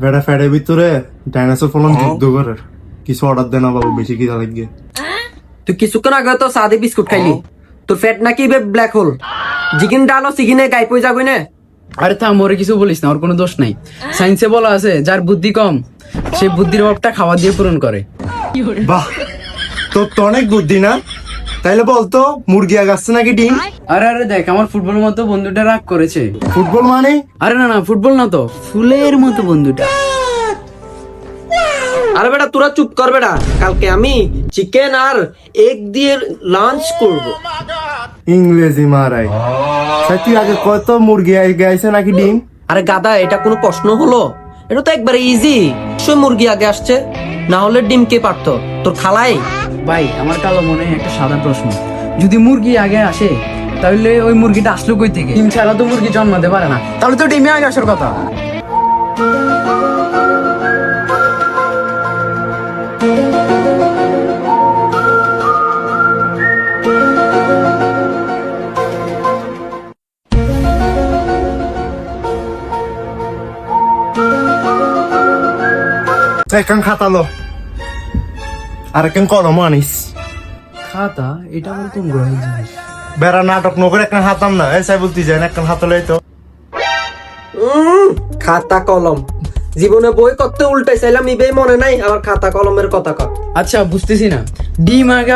বেড়া ফ্যাটের ভিতরে ডাইনোসর ফলন যুদ্ধ করে কিছু অর্ডার দেনা বাবু, বেশি খিদা লাগবে। তুই কিছুক্ষণ আগে তো সাদে বিস্কুট খাইলি, তোর ফ্যাট নাকি ব্ল্যাক হোল। চিকেন ডালো চিকেনে গাই পই যাবি না। আরে থাম, ওরে কিছু বলিস না, ওর কোনো দোষ নাই। সায়েন্সে বলা আছে যার বুদ্ধি কম সে বুদ্ধির অভাবটা খাওয়া দিয়ে পূরণ করে। বাহ, তোর তো অনেক বুদ্ধি না? তাইলে বলতো মুরগি আগাচ্ছে নাকি ডিম? আরে আরে দেখ, আমার ফুটবল মতো বন্ধুটা রাগ করেছে। ফুটবল মানে? আরে না না, ফুটবল না তো, ফুলের মতো বন্ধুটা। আরে বেটা তোরা চুপ কর বেটা, কালকে আমি চিকেন আর এগ দিয়ে লাঞ্চ করব। ইংরেজি মারাই। তাই তুই আগে কত মুরগি আগাইছে নাকি ডিম? আরে গাদা, এটা কোনো প্রশ্ন হলো? এটা তো একবারে ইজি। সে মুরগি আগে আসছে, না হলে ডিম কে পারতো? তোর খালাই? ভাই আমার কালো মনে একটা সাদা প্রশ্ন, যদি মুরগি আগে আসে তাহলে ওই মুরগিটা আসলো কই থেকে? ডিম ছাড়া তো মুরগি জন্মাতে পারে না, তাহলে তো ডিমে আগে আসার কথা। একখান খাতা লো, আর একখান কলম আনিস। খাতা? এটা আমার কোন গ্রহের জিনিস? বেড়া নাটক নগর একখান হাতাম না, এসাই বলতে যাই একখান হাতা লই তো। খাতা কলম জীবনে বই করতে উল্টাই চাইলাম, ইবেই মনে নাই আবার খাতা কলমের কথা কর। আচ্ছা বুঝতেছি না, ডিম আগে